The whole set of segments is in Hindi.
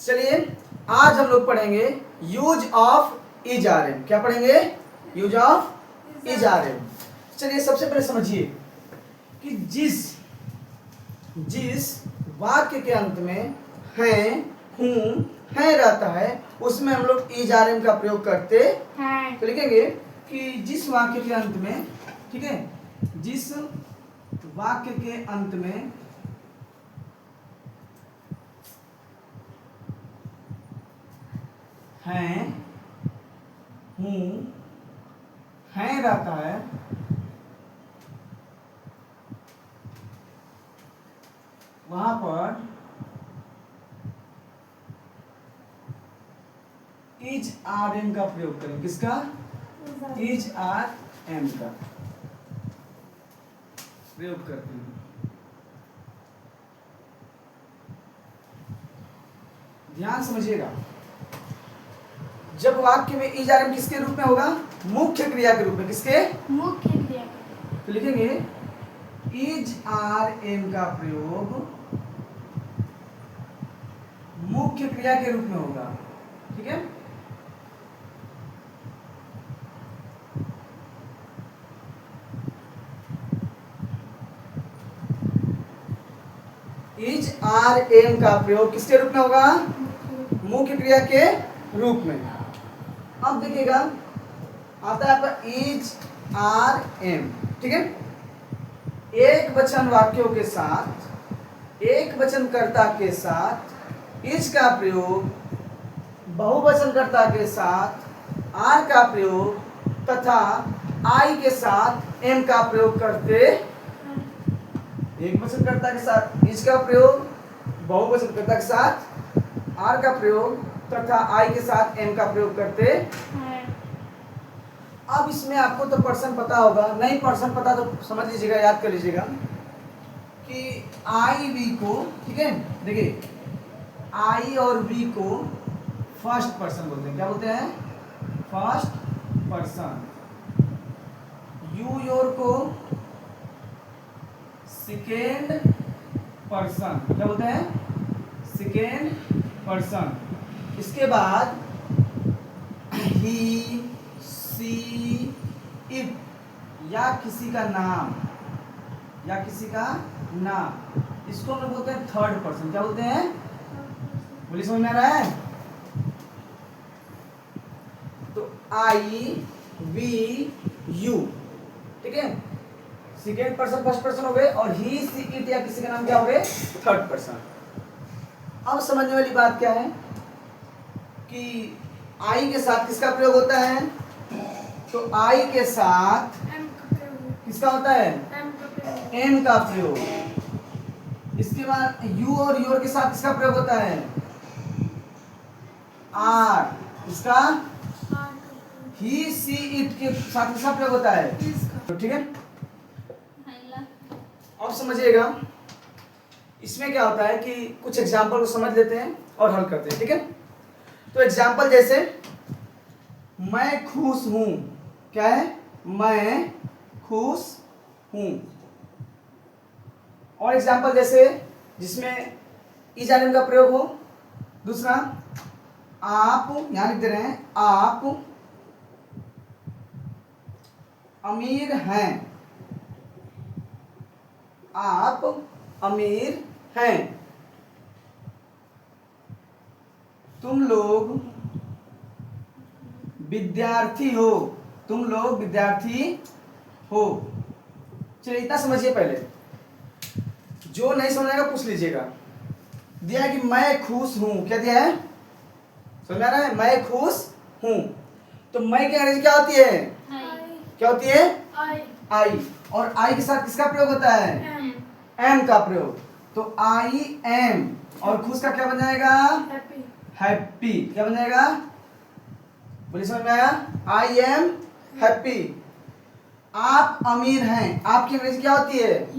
चलिए आज हम लोग पढ़ेंगे use of is are am. क्या पढ़ेंगे? Use of is are am. चलिए सबसे पहले समझिए कि जिस वाक्य के अंत में है, हूं, है रहता है उसमें हम लोग इज आर एम का प्रयोग करते हैं। तो लिखेंगे कि जिस वाक्य के अंत में, ठीक है, जिस वाक्य के अंत में हैं, हूं, है रहता है वहां पर इज आर एम का प्रयोग करें। किसका? इज आर एम का प्रयोग करते हैं। ध्यान समझिएगा, जब वाक्य में इज आर एम किसके रूप में होगा? मुख्य क्रिया के रूप में। किसके? मुख्य क्रिया। तो लिखेंगे इज आर एम का प्रयोग मुख्य क्रिया के रूप में होगा। ठीक है, इज आर एम का प्रयोग किसके रूप में होगा? मुख्य क्रिया के रूप में। अब देखिएगा आता है आपका इज आर एम। ठीक है, एक वचन वाक्यों के साथ, एक वचनकर्ता के साथ इज का प्रयोग, बहुवचनकर्ता के साथ आर का प्रयोग तथा आई के साथ एम का प्रयोग करते। एक वचनकर्ता के साथ इज का प्रयोग, बहुवचनकर्ता के साथ आर का प्रयोग तथा आई के साथ एम का प्रयोग करते हैं। अब इसमें आपको तो पर्सन पता होगा, नहीं पर्सन पता तो समझ लीजिएगा, याद कर लीजिएगा कि आई वी को, ठीक है, देखिए आई और वी को फर्स्ट पर्सन बोलते हैं। क्या बोलते हैं? First person. यू योर को सेकेंड पर्सन। क्या बोलते हैं? Second person. इसके बाद ही, सी, इट या किसी का नाम, या किसी का नाम, इसको हम लोग बोलते हैं थर्ड पर्सन। क्या बोलते हैं? बोलिए, समझ में आ रहा है? तो आई, वी, यू, ठीक है, सेकेंड पर्सन फर्स्ट पर्सन हो गए, और ही, सी, इट या किसी का नाम क्या हो गए? Third person. अब समझने वाली बात क्या है कि आई के साथ किसका प्रयोग होता है? तो आई के साथ किसका होता है? एम का प्रयोग। इसके बाद यू और योर के साथ किसका प्रयोग होता है? आर। इसका ही, सी, इट के साथ किसका प्रयोग होता है? तो ठीक है, अब समझिएगा इसमें क्या होता है कि कुछ एग्जाम्पल को समझ लेते हैं और हल करते हैं। ठीक है, तो एग्जाम्पल जैसे मैं खुश हूं। क्या है? मैं खुश हूं। और एग्जाम्पल जैसे जिसमें इज आर एम का प्रयोग हो। दूसरा, आप, यहां लिख दे रहे हैं, आप अमीर हैं। आप अमीर हैं। तुम लोग विद्यार्थी हो। तुम लोग विद्यार्थी हो। चलिए इतना समझिए। पहले जो नहीं समझेगा पूछ लीजिएगा। दिया है कि मैं खुश हूं। क्या दिया है? समझ में आ रहा है? मैं खुश हूं। तो मैं की अंग्रेजी क्या होती है? क्या होती है? आई। और आई के साथ किसका प्रयोग होता है? एम का प्रयोग। तो आई एम, और खुश का क्या बन जाएगा? हैप्पी। क्या बन जाएगा? बोलिए, समझ में आया? I am happy. आप अमीर हैं। आपकी अंग्रेजी क्या होती है?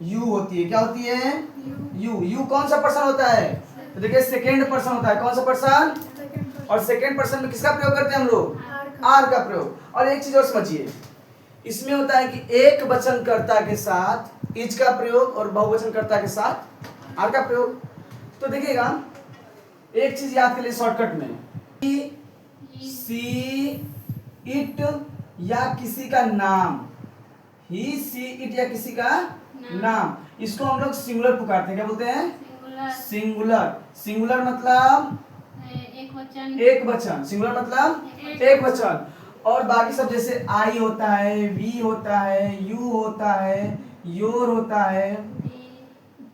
यू होती है। क्या होती है? यू। यू कौन सा पर्सन होता है? तो देखिए सेकेंड पर्सन होता है। कौन सा पर्सन? और सेकेंड पर्सन में किसका प्रयोग करते हैं हम लोग? आर का प्रयोग। और एक चीज और समझिए, इसमें होता है कि एक वचनकर्ता के साथ इज का प्रयोग और बहुवचनकर्ता के साथ आर का प्रयोग। तो देखिएगा एक चीज याद कर लिए शॉर्टकट में, सी इट या किसी का नाम, ही सी इट या किसी का नाम, इसको हम लोग सिंगुलर पुकारते हैं। क्या बोलते हैं? सिंगुलर। सिंगुलर मतलब एक वचन। सिंगुलर मतलब एक वचन। और बाकी सब जैसे आई होता है, वी होता है, यू होता है, योर होता है,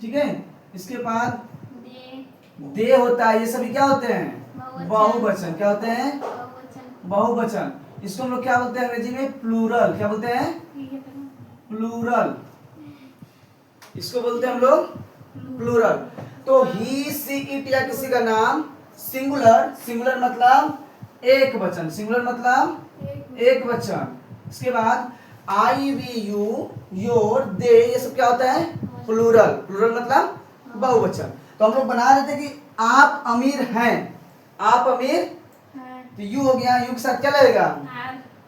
ठीक है। इसके बाद दे होता है, ये सभी क्या होते हैं? बहुवचन। क्या होते हैं? बहुवचन। इसको हम लोग क्या बोलते हैं अंग्रेजी में? प्लूरल। क्या बोलते हैं? प्लूरल। इसको बोलते हैं हम लोग प्लूरल। तो ही सी इट या किसी का नाम सिंगुलर। सिंगुलर मतलब एक वचन। सिंगुलर मतलब एक वचन। इसके बाद आई वी यू योर दे, ये सब क्या होता है? प्लूरल। प्लूरल मतलब बहुवचन। तो हम लोग बना रहे थे कि आप अमीर हैं। आप अमीर, तो यू हो गया, यू के साथ क्या लगेगा?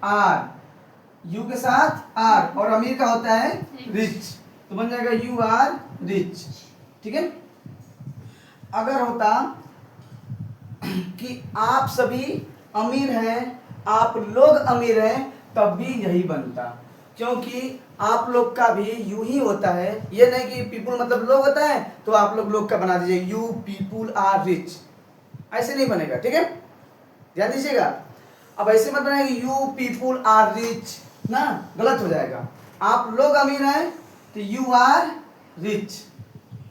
आर। यू के साथ आर। और अमीर का होता है रिच, तो बन जाएगा यू आर रिच। ठीक है। अगर होता कि आप सभी अमीर हैं, आप लोग अमीर हैं, तब भी यही बनता, क्योंकि आप लोग का भी यू ही होता है। ये नहीं कि पीपुल मतलब लोग होता है तो आप लोग का बना दीजिए, यू पीपुल आर रिच, ऐसे नहीं बनेगा। ठीक है, ध्यान दीजिएगा। अब ऐसे मत बनाएंगे यू पीपुल आर रिच, ना, गलत हो जाएगा। आप लोग अमीर हैं तो यू आर रिच।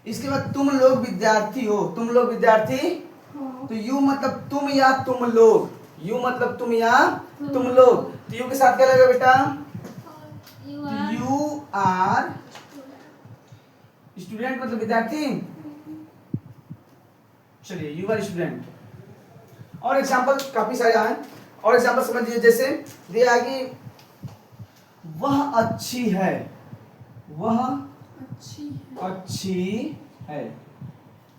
इसके बाद तुम लोग विद्यार्थी हो। तुम लोग विद्यार्थी, तो यू मतलब तुम या तुम लोग। यू मतलब तुम या तुम लोग। तो यू के साथ क्या लगेगा बेटा? यू आर स्टूडेंट मतलब विद्यार्थी। चलिए यू आर स्टूडेंट। और एग्जांपल काफी सारे हैं। और एग्जांपल समझिए, जैसे दिया कि वह अच्छी है। वह अच्छी है।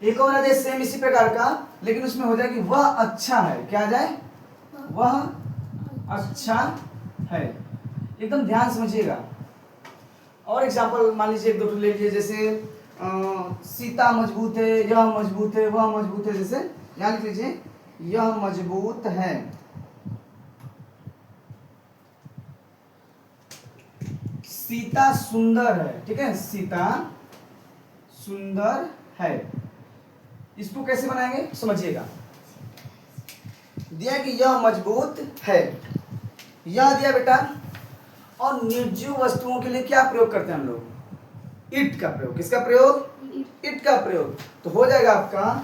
एक और है सेम इसी प्रकार का, लेकिन उसमें हो जाए कि वह अच्छा है। क्या आ जाए? वह अच्छा है। एकदम ध्यान समझिएगा। और एग्जांपल मान लीजिए एक दो ले लीजिए, जैसे सीता मजबूत है, यह मजबूत है, वह मजबूत है। जैसे यहाँ लिख लीजिए, यह मजबूत है, सीता सुंदर है। ठीक है, सीता सुंदर है। इसको कैसे बनाएंगे समझिएगा। दिया कि यह मजबूत है, यह दिया बेटा। और निर्जीव वस्तुओं के लिए क्या प्रयोग करते हैं हम लोग? इट का प्रयोग। किसका प्रयोग? इट का प्रयोग। तो हो जाएगा आपका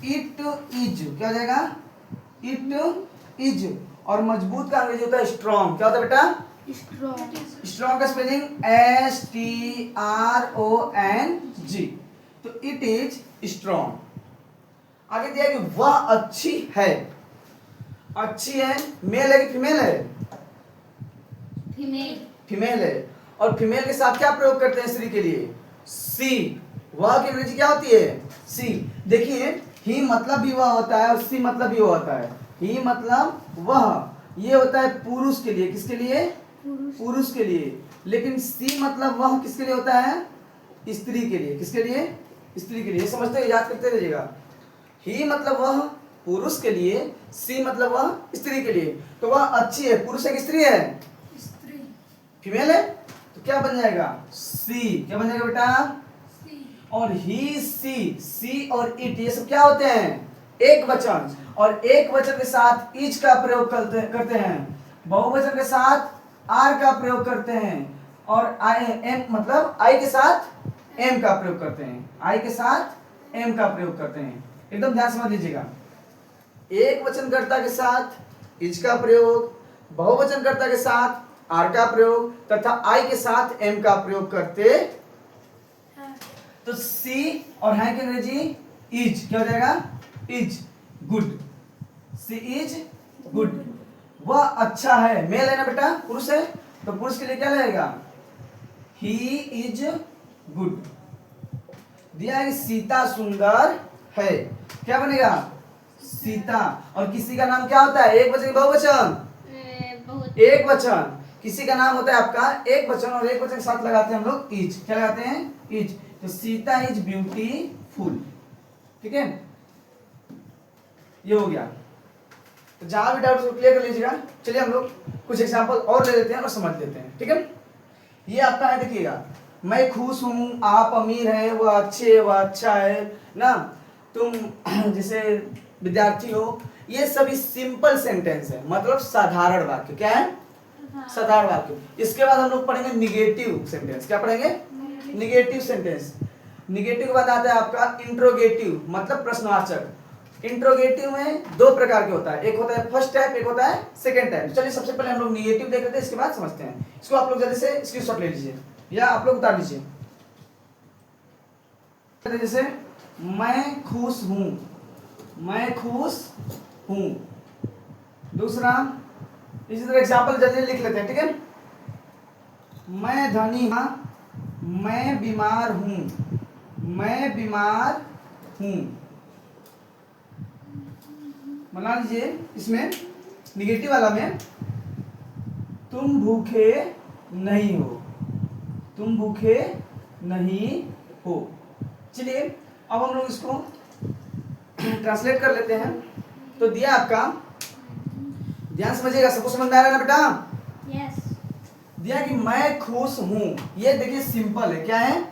इट इज। क्या हो जाएगा? It is. और मजबूत का अंग्रेजी होता है स्ट्रॉन्ग। क्या होता है बेटा? स्ट्रॉन्ग का स्पेलिंग STRONG। तो इट इज स्ट्रॉन्ग। आगे दिया कि वह अच्छी है। अच्छी है, मेल है कि फीमेल है? फीमेल है। और फीमेल के साथ क्या प्रयोग करते हैं स्त्री के लिए? सी। वह की अंग्रेजी क्या होती है? सी। देखिए, ही मतलब भी वह होता है और सी मतलब भी वह होता है। ही मतलब वह, ये होता है पुरुष के लिए। किसके लिए? पुरुष के लिए। लेकिन सी मतलब वह किसके लिए होता है? स्त्री के लिए। किसके लिए? स्त्री के लिए। समझते, याद करते रहिएगा। ही मतलब वह पुरुष के लिए, सी मतलब वह स्त्री के लिए। तो वह अच्छी है, पुरुष है कि स्त्री है? फीमेल है, तो क्या बन जाएगा? सी। क्या बन जाएगा बेटा? और ही सी और इट, ये सब क्या होते हैं? एक वचन। और एक वचन के साथ इज का प्रयोग करते हैं। बहुवचन के साथ आर का प्रयोग करते हैं। और आई एम मतलब आई के साथ एम का प्रयोग करते हैं। आई के साथ एम का प्रयोग करते हैं। एकदम ध्यान समझ लीजिएगा। एक वचनकर्ता के साथ इज का प्रयोग, बहुवचनकर्ता के साथ आर का प्रयोग तथा आई के साथ एम का प्रयोग करते। तो सी और है की अंग्रेजी इज। क्या हो जाएगा? Is good. She is good. वह अच्छा है, मेल है ना बेटा, पुरुष है, तो पुरुष के लिए क्या लगेगा? He is good. दिया है कि सीता सुंदर है। क्या बनेगा? सीता। और किसी का नाम क्या होता है? एक वचन, बहुवचन? एक वचन। किसी का नाम होता है आपका एक वचन, और एक वचन के साथ लगाते हैं हम लोग इज। क्या लगाते हैं? इज। तो सीता इज ब्यूटीफुल। ठीक है। ये हो गया। तो जहां भी डाउट उसको क्लियर कर लीजिएगा। चलिए हम लोग कुछ एग्जांपल और ले लेते हैं और समझ लेते हैं, ठीक है। ये आपका है, देखिएगा, मैं खुश हूँ, आप अमीर हैं, वह अच्छे, वह अच्छा है ना, तुम जैसे विद्यार्थी हो, ये सभी सिंपल सेंटेंस है, मतलब साधारण वाक्य। क्या है? साधारण वाक्य। इसके बाद हम लोग पढ़ेंगे निगेटिव सेंटेंस। क्या पढ़ेंगे? Negative sentence. निगेटिव के बाद आता है आपका इंट्रोगेटिव, मतलब प्रश्नवाचक। इंट्रोगेटिव में दो प्रकार के होता है, एक होता है फर्स्ट टाइप, एक होता है सेकंड टाइप। चलिए सबसे पहले हम लोग निगेटिव देख लेते हैं, इसके बाद समझते हैं। इसको आप लोग जल्दी से स्क्रीनशॉट ले लीजिए या आप लोग उतार लीजिए। जैसे मैं खुश हूं, मैं खुश हूं। दूसरा, इसी तरह एग्जाम्पल जल्दी लिख लेते हैं, ठीक है। मैं धनी हूं, मैं बीमार हूं, मैं बीमार हूं। बना लीजिए। इसमें निगेटिव वाला में तुम भूखे नहीं हो, तुम भूखे नहीं हो। चलिए अब हम लोग इसको ट्रांसलेट कर लेते हैं। तो दिया आपका, ध्यान समझिएगा, सबको समझ में आ रहा है ना बेटा? यस। दिया कि मैं खुश हूं, ये देखिए सिंपल है। क्या है?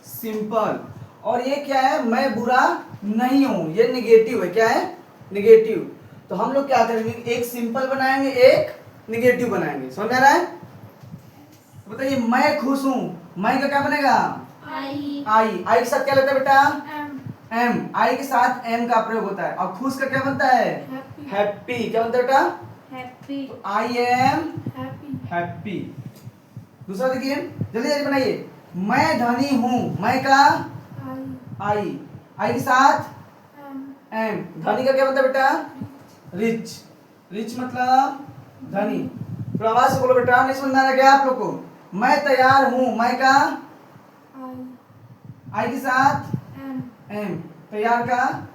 सिंपल। और ये क्या है? मैं बुरा नहीं हूं, ये निगेटिव है। क्या है? निगेटिव। तो हम लोग क्या करेंगे, एक सिंपल बनाएंगे, एक निगेटिव बनाएंगे। समझ में आ रहा है? तो बताइए, मैं खुश हूं, मैं का क्या बनेगा? आई। आई। आई के साथ क्या लगता है बेटा? एम। एम। आई के साथ एम का प्रयोग होता है। और खुश का क्या बनता है? हैप्पी। हैप्पी। क्या बनता है बेटा? हैप्पी। तो आई एम हैप्पी। हैप्पी। दूसरा देखिए, जल्दी जल्दी बनाइए। मैं धनी हूं, मैं का आई। आई। आई के साथ एम। एम। धनी का क्या बनता है बेटा? रिच। रिच मतलब धनी। थोड़ा आवाज से बोलो बेटा, नहीं समझ में आ रहा क्या आप लोग को? मैं तैयार हूं, मैं का आई। आई के साथ एम। एम। तैयार का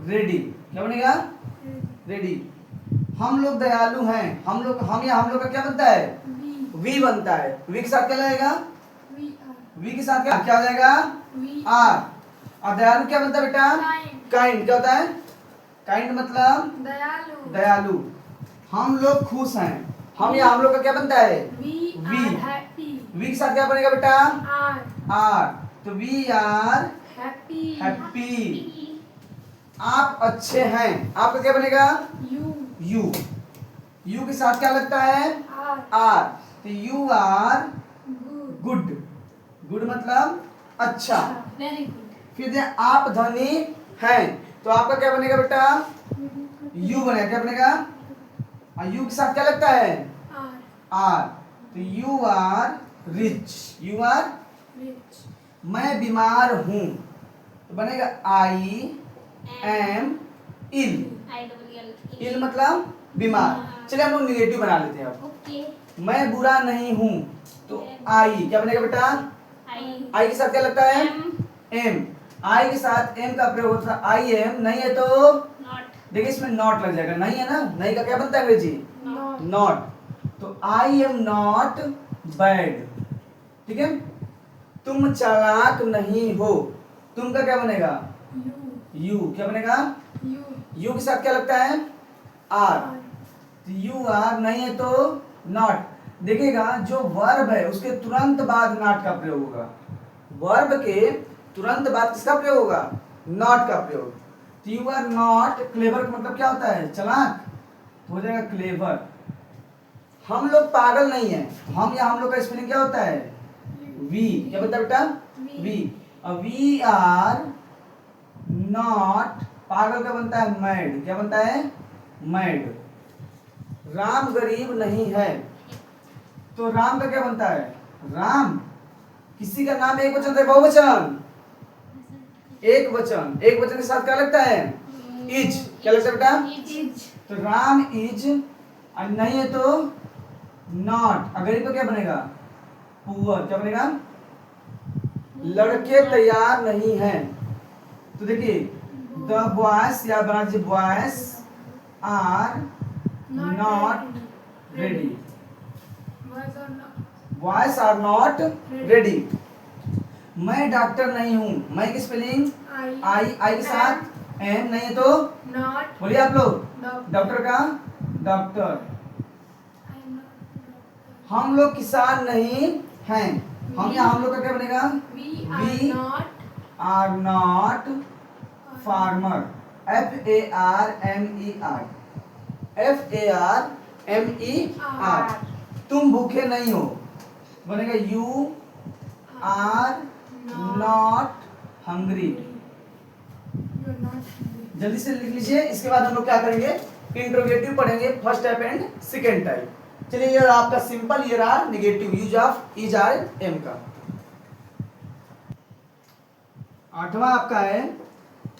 रेडी। क्या बनेगा? रेडी। हम लोग दयालु हैं, हम लोग, हम या हम लोग का क्या बनता है? वी। वी बनता है। वी के साथ क्या लगेगा? We are. वी के साथ क्या क्या हो जाएगा? We are. और दयालु क्या बनता है बेटा? काइंड। काइंड। क्या होता है? काइंड मतलब दयालु। दयालु। हम लोग खुश हैं, हम या हम लोग का क्या बनता है? We we. Are happy. We के साथ क्या बनेगा बेटा? आर। आर। तो वी आर हैप्पी। हैप्पी। आप अच्छे हैं, आपका क्या बनेगा? यू। यू। यू के साथ क्या लगता है? आर। आर। तो you are good. Good. Good मतलब अच्छा। Very good. फिर दे आप धनी हैं, तो आपका क्या बनेगा बेटा? यू बनेगा। क्या बनेगा? और यू के साथ क्या लगता है? आर। आर। तो you are rich, you are. Rich. मैं बीमार हूं, तो बनेगा आई एम इल। इल मतलब बीमार। चलिए हम लोग निगेटिव बना लेते हैं अब। ओके। मैं बुरा नहीं हूं, तो आई क्या बनेगा बेटा? आई। आई के साथ क्या लगता है? एम। एम। आई के साथ एम का प्रयोग होता है। आई एम नहीं है तो नॉट। देखिए इसमें नॉट लग जाएगा। नहीं है ना, नहीं का क्या बनता है अंग्रेजी? नॉट। नॉट। तो आई एम नॉट बैड। ठीक है। तुम चालाक नहीं हो, तुम का क्या बनेगा? यू। यू। क्या बनेगा? यू। यू के साथ क्या लगता है? आर। तो यू आर नहीं है तो नॉट। देखिएगा जो वर्ब है उसके तुरंत बाद नॉट का प्रयोग होगा। वर्ब के तुरंत बाद किसका प्रयोग होगा? नॉट का प्रयोग। तो यू आर नॉट क्लेवर का मतलब क्या होता है? चालाक। तो हो जाएगा क्लेवर। हम लोग पागल नहीं है, हम या हम लोग का स्पेलिंग क्या होता है? वी। क्या बनता है बेटा? वी। वी आर नॉट, पागल का बनता है मैड। क्या बनता है? मैड। राम गरीब नहीं है, तो राम का क्या बनता है? राम। किसी का नाम एक वचन है बहुवचन? एक वचन। एक वचन के साथ क्या लगता है? इज। क्या लगता है बेटा? इज। तो राम इज, और नहीं है तो नॉट। अगर तो क्या बनेगा? पुअर। क्या बनेगा? लड़के तैयार नहीं हैं, तो देखिए द बॉयज या बना दीजिए boys are not ready. Boys are not ready. मैं डॉक्टर नहीं हूं, मैं की स्पेलिंग आई। आई के साथ एम नहीं है तो not बोलिए आप लोग। doctor. डॉक्टर का doctor. I am not doctor. हम लोग किसान नहीं हैं। हम लोग का क्या बनेगा? We We are not are not farmer. FARMER। FARMER। तुम भूखे नहीं हो, बनेगा you are not hungry. You are not hungry. जल्दी से लिख लीजिए। इसके बाद हम लोग क्या करेंगे? इंट्रोगेटिव पढ़ेंगे, first type and second type. चलिए ये आपका सिंपल, ये रहा negative use of is are am का। आठवां आपका है,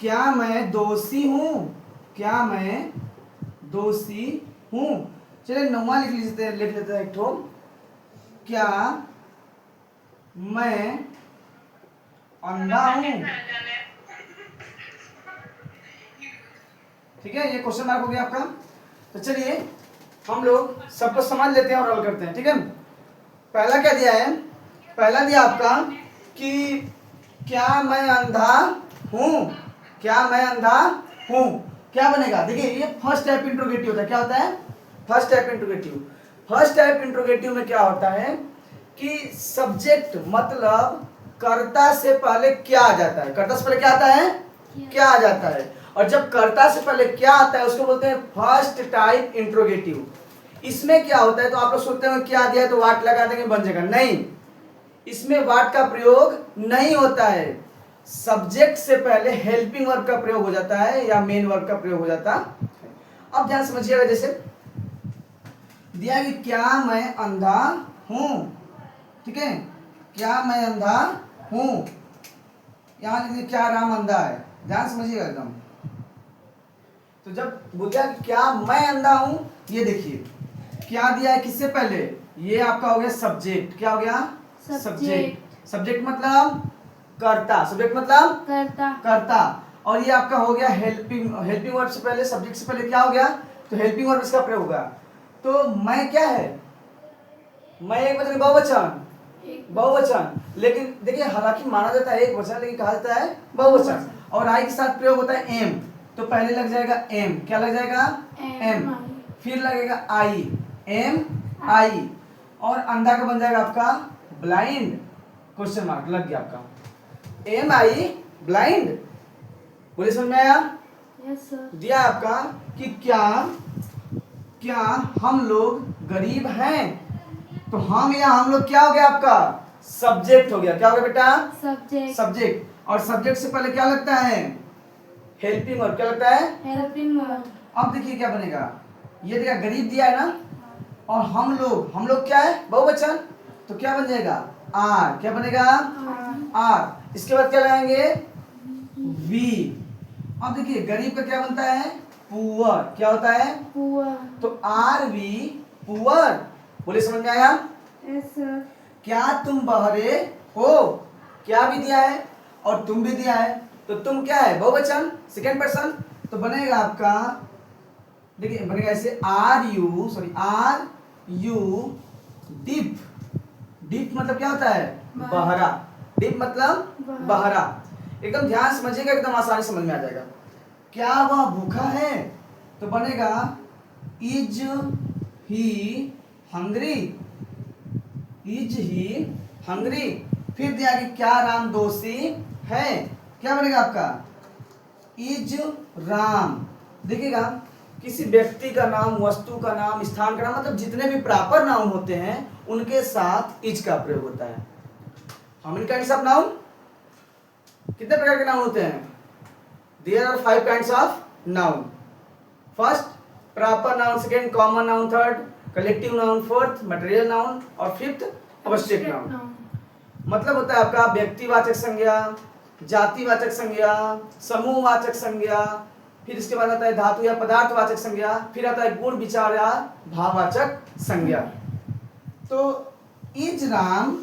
क्या मैं दोषी हूं? क्या मैं दोषी हूं? चलिए नौवां लिख लेते हैं एक ठो। क्या मैं अंधा हूं? ठीक है, ये क्वेश्चन मार्क हो गया आपका। तो चलिए हम लोग सबको समझ लेते हैं और हल करते हैं। ठीक है, पहला क्या दिया है? पहला दिया आपका कि क्या मैं अंधा हूं? क्या मैं अंधा हूं? क्या बनेगा? देखिए ये फर्स्ट टाइप इंट्रोगेटिव होता है। क्या होता है? First type interrogative. First type interrogative में क्या होता है कि सब्जेक्ट मतलब कर्ता से पहले क्या आ जाता है? कर्ता से पहले क्या आता है? क्या आ जाता है। और जब कर्ता से पहले क्या आता है उसको बोलते हैं फर्स्ट टाइप इंट्रोगेटिव। इसमें क्या होता है, तो आप लोग सोचते हैं क्या दिया है तो वाट लगा देंगे बन जाएगा, नहीं, इसमें वाट का प्रयोग नहीं होता है। सब्जेक्ट से पहले हेल्पिंग वर्ब का प्रयोग हो जाता है या मेन वर्ब का प्रयोग हो जाता है। अब ध्यान समझिएगा, जैसे दिया कि क्या मैं अंधा हूं। ठीक है, क्या मैं अंधा हूं, यहां लिखिए क्या राम अंधा है। ध्यान समझिएगा एकदम। तो जब बोल दिया कि क्या मैं अंधा हूं, ये देखिए क्या दिया है किससे पहले? ये आपका हो गया सब्जेक्ट। क्या हो गया? सब्जेक्ट। सब्जेक्ट मतलब कर्ता। सब्जेक्ट मतलब कर्ता। और ये आपका हो गया हेल्पिंग। हेल्पिंग वर्ब से पहले, सब्जेक्ट से पहले क्या हो गया? तो हेल्पिंग वर्ब इसका प्रयोग होगा। तो मैं क्या है? मैं एक वचन, बहुवचन। बहुवचन, लेकिन देखिए हालांकि माना जाता है एक वचन, लेकिन कहा जाता है बहुवचन। और आई के साथ प्रयोग होता है एम। तो पहले लग जाएगा एम। क्या लग जाएगा? एम। फिर लगेगा आई, एम आई। और अंधा का बन जाएगा आपका ब्लाइंड। क्वेश्चन मार्क लग गया आपका। एम आई ब्लाइंड। बोलिए समझ में आया? Yes sir. दिया आपका कि क्या हम लोग गरीब हैं। तो हम या हम लोग क्या हो गया आपका? सब्जेक्ट हो गया। क्या हो गया बेटा? सब्जेक्ट। और सब्जेक्ट से पहले क्या लगता है? Helping verb. क्या लगता है? Helping verb. अब देखिए क्या बनेगा। ये देखा गरीब दिया है ना, और हम लोग क्या है? बहुवचन। तो क्या बन जाएगा? आर। क्या बनेगा? आर। इसके बाद क्या लगाएंगे? वी। अब देखिए गरीब का क्या बनता है? पुअर। क्या होता है? Poor. तो आर वी पुअर। बोले समझ में आया? Yes sir. क्या तुम बहरे हो? क्या भी दिया है और तुम भी दिया है। तो तुम क्या है? बहुवचन, सेकेंड पर्सन। तो बनेगा आपका, देखिए बनेगा ऐसे आर यू डिप। डिप मतलब क्या होता है? बहरा। डिप मतलब बहरा। एकदम ध्यान समझिएगा, एकदम आसानी समझ में आ जाएगा। क्या वह भूखा है? तो बनेगा is he hungry. Is he hungry. फिर दिया कि क्या राम दोषी है। क्या बनेगा आपका? इज राम। देखिएगा किसी व्यक्ति का नाम, वस्तु का नाम, स्थान का नाम, मतलब जितने भी प्रॉपर नाउन होते हैं उनके साथ इज का प्रयोग होता है। How many kinds of noun? कितने प्रकार के नाउन होते हैं? There are 5 kinds of noun. First proper noun, second common noun, third collective noun, fourth material noun और फिफ्थ अवश्यक नाउन। मतलब होता है आपका व्यक्तिवाचक संज्ञा, जातिवाचक संज्ञा, समूहवाचक संज्ञा, फिर इसके बाद आता है धातु या पदार्थवाचक संज्ञा, फिर आता है गुण विचार या भाववाचक संज्ञा। तो इज राम,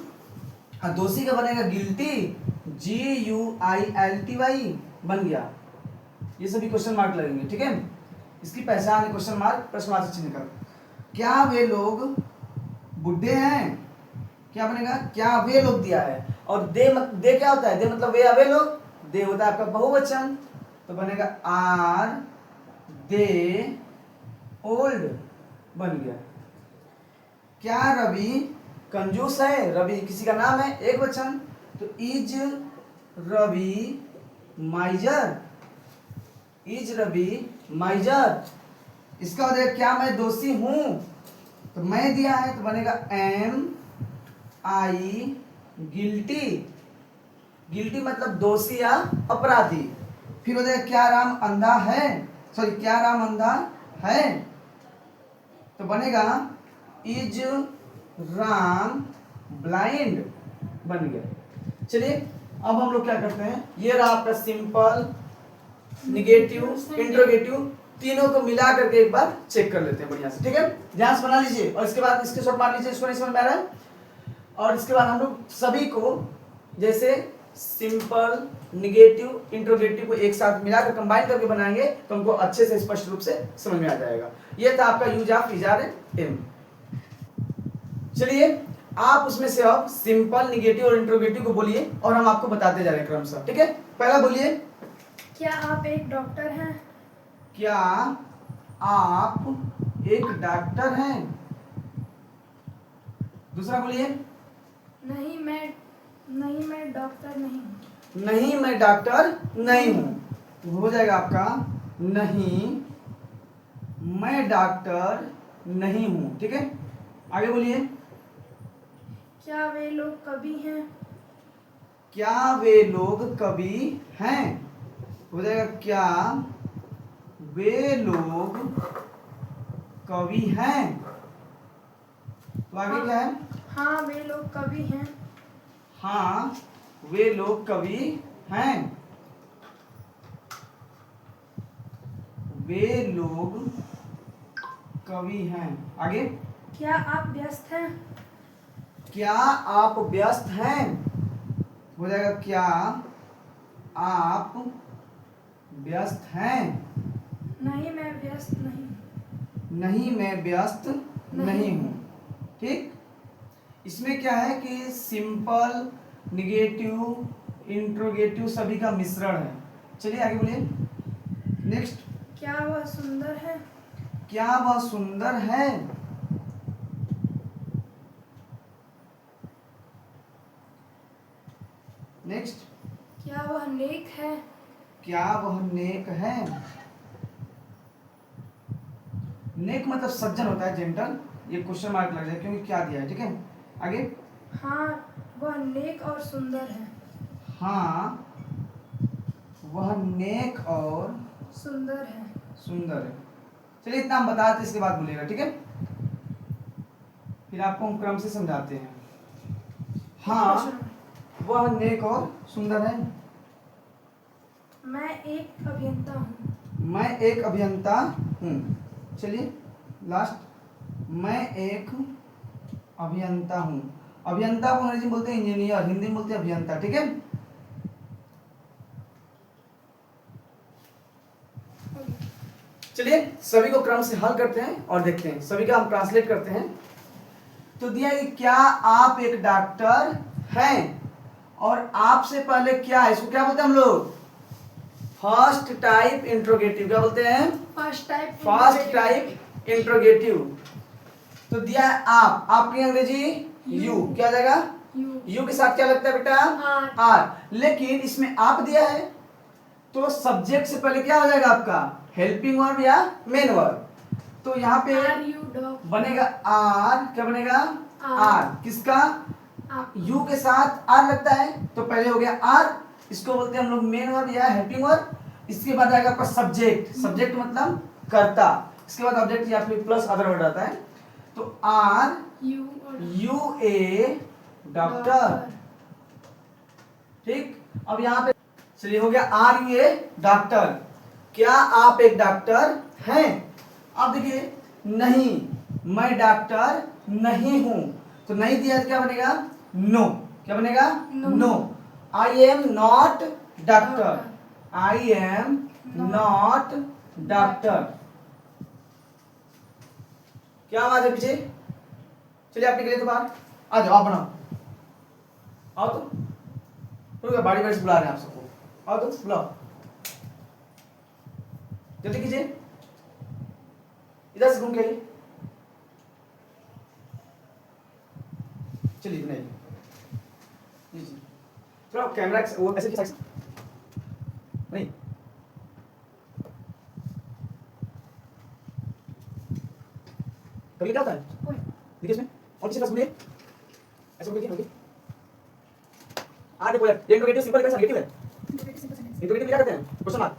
दोषी का बनेगा गिल्टी, GUILTY बन गया। ये सभी क्वेश्चन मार्क लगेंगे। ठीक है, इसकी पहचान है क्वेश्चन मार्क, प्रश्नवाचक चिन्ह का। क्या वे लोग बुढ़े हैं? क्या बनेगा? क्या वे लोग दिया है। और दे क्या होता है? दे मतलब वे या वे लोग। दे होता है आपका बहुवचन। तो बनेगा आर दे ओल्ड बन गया। क्या रवि कंजूस है? रवि किसी का नाम है, एक वचन, तो is Ravi miser? Is Ravi miser? इसका हो जाएगा क्या मैं दोषी हूं? तो मैं दिया है तो बनेगा एम आई गिल्टी। गिल्टी मतलब दोषी या अपराधी। फिर हो जाएगा क्या राम अंधा है? सॉरी, क्या राम अंधा है? तो बनेगा इज राम ब्लाइंड बन गया। चलिए अब हम लोग क्या करते हैं, ये रहा आपका सिंपल, निगेटिव, इंट्रोगेटिव, तीनों को मिला करके एक बार चेक कर लेते हैं बढ़िया से। ठीक है, ध्यान से बना लीजिए और इसके बाद इसके शॉट मार लीजिए, इसको नहीं समझ में आ रहा है। और इसके बाद हम लोग सभी को जैसे सिंपल, निगेटिव, इंट्रोगेटिव को एक साथ मिलाकर कंबाइन करके बनाएंगे तो हमको अच्छे से स्पष्ट रूप से समझ में आ जाएगा। ये था आपका use of is are am. चलिए आप उसमें से अब सिंपल, निगेटिव और इंट्रोगेटिव को बोलिए और हम आपको बताते जा रहे हैं क्रमशः। ठीक है, पहला बोलिए, क्या आप एक डॉक्टर हैं? क्या आप एक डॉक्टर हैं? दूसरा बोलिए, नहीं मैं डॉक्टर नहीं हूँ। नहीं मैं डॉक्टर नहीं हूं। हो जाएगा आपका नहीं मैं डॉक्टर नहीं हूं। ठीक है, आगे बोलिए, क्या वे लोग कवि हैं? क्या वे लोग कवि हैं? हो जाएगा क्या वे लोग कवि हैं? तो आगे क्या है? हाँ वे लोग कवि हैं। हाँ वे लोग कवि हैं। वे लोग कवि हैं। आगे, क्या आप व्यस्त हैं? क्या आप व्यस्त हैं? हो जाएगा क्या आप व्यस्त हैं? नहीं मैं व्यस्त नहीं हूँ। नहीं मैं व्यस्त नहीं। नहीं हूं। ठीक, इसमें क्या है कि सिंपल, निगेटिव, इंट्रोगेटिव सभी का मिश्रण है। चलिए आगे बोलिए, नेक्स्ट, क्या वह सुंदर है? क्या वह सुंदर है? नेक्स्ट, क्या वह नेक है? क्या वह नेक है? नेक मतलब सज्जन होता है, जेंटल। ये क्वेश्चन मार्क लग जाए क्योंकि क्या दिया है। ठीक है, आगे, हाँ वह नेक और सुंदर है। हाँ वह नेक और सुंदर है। सुंदर है। चलिए इतना हम बताते इसके बाद बोलेगा। ठीक है, फिर आपको हम क्रम से समझाते हैं। हाँ वह नेक और सुंदर है। मैं एक अभियंता हूँ। मैं एक अभियंता हूँ। चलिए लास्ट, मैं एक अभियंता हूँ। अभियंता को अंग्रेजी में बोलते हैं इंजीनियर, हिंदी में बोलते हैं अभियंता। ठीक है, चलिए सभी को क्रम से हल करते हैं और देखते हैं, सभी का हम ट्रांसलेट करते हैं। तो दिया है कि क्या आप एक डॉक्टर हैं, और आपसे पहले क्या है, इसको क्या बोलते हैं हम लोग? First type interrogative. क्या बोलते हैं? First type interrogative. तो दिया है आप, आपकी अंग्रेजी यू, क्या आ जाएगा? यू के साथ क्या लगता है बेटा? आर। लेकिन इसमें आप दिया है तो सब्जेक्ट से पहले क्या हो जाएगा आपका? हेल्पिंग वर्ब या मेन वर्ब। तो यहाँ पे बनेगा आर। क्या बनेगा? आर। किसका? यू के साथ आर लगता है तो पहले हो गया आर, इसको बोलते हैं हम लोग मेन वर्ब या हेल्पिंग वर्ब। इसके बाद आएगा आपका सब्जेक्ट। सब्जेक्ट मतलब कर्ता। इसके बाद ऑब्जेक्ट या फिर प्लस अदर वर्ड आता है। तो आर यू ए डॉक्टर। ठीक, अब यहाँ पे चलिए हो गया आर यू ए डॉक्टर। क्या आप एक डॉक्टर हैं? अब देखिए, नहीं मैं डॉक्टर नहीं हूं, तो नहीं दिया तो क्या बनेगा? नो। क्या बनेगा? No. I am not doctor. I am not doctor. क्या आवाज है पीछे? चलिए आप निकले तो बाहर आ जाओ, आप बनाओ, आओ तो बाड़ी बाड़ी से बुला रहे हैं आप सबको, आओ तो बुलाओ, जल्दी कीजिए। इधर से घूम के आइए। चलिए नहीं जी जी, थोड़ा कैमरा वो ऐसे की साइड से नहीं, कभी क्या होता है ओए, देखिए इसमें, और किसी का सुनिए ऐसे बोलिए। देखो यार, ये इंट्रोगेटिव सिंपल कैसा नेगेटिव है, इंटरप्रेटिव सिंपल सेंटेंस। इंट्रोगेटिव क्या कहते हैं, question mark.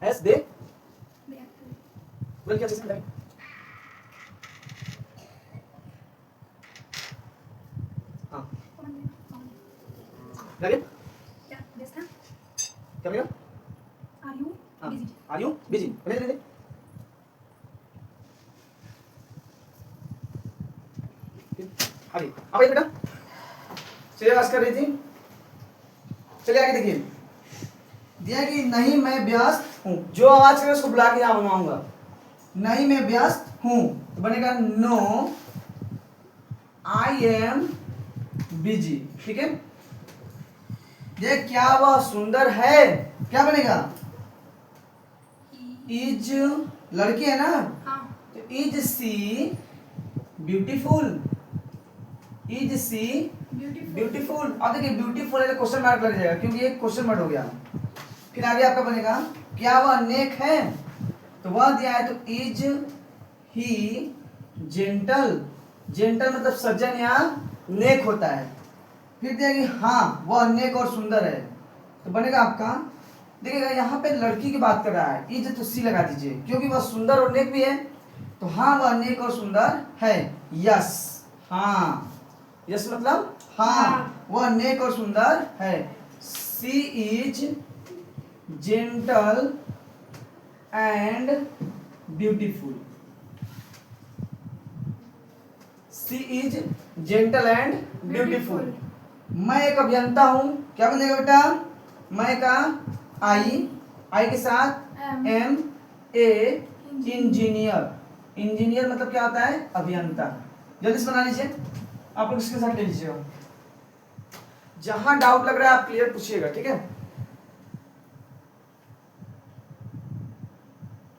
S they they actually. बोल क्या चीज है, हां कौन दे? कौन? लगे क्या देश था? क्या बनेगा, आर यू हां बिजी? आर यू बिजी, बने दे आगे। अब ये बेटा चलिए आवाज कर रही थी, चलिए आगे देखिए, दिया कि नहीं मैं व्यस्त हूं, जो आवाज करे उसको बुला के यहां मंगवाऊंगा। नहीं मैं व्यस्त हूं तो बनेगा नो आई एम बिजी, ठीक है। ये क्या वह सुंदर है, क्या बनेगा, इज, लड़की है ना, हाँ। तो is she beautiful, is she beautiful. Beautiful. अब देखिए ब्यूटीफुल है तो क्वेश्चन मार्क लग जाएगा क्योंकि ये क्वेश्चन मार्क हो गया। फिर आगे आपका बनेगा क्या वह नेक है, तो वह दिया है तो इज ही जेंटल, जेंटल मतलब सज्जन या नेक होता है। फिर दिया कि हाँ वह नेक और सुंदर है, तो बनेगा आपका, देखिएगा यहाँ पे लड़की की बात कर रहा है, इज तो सी लगा दीजिए क्योंकि वह सुंदर और नेक भी है, तो हाँ वह नेक और सुंदर है, यस, हाँ यस मतलब हाँ वह नेक और सुंदर है। She is gentle and beautiful, she is gentle and beautiful. मैं एक अभियंता हूं, क्या बनेगा बेटा, मैं का आई, आई के साथ एम ए इंजीनियर, इंजीनियर मतलब क्या होता है, अभियंता। जल्दी से बना लीजिए, आप लोग इसके साथ ले लीजिएगा, जहां डाउट लग रहा है आप क्लियर पूछिएगा, ठीक है।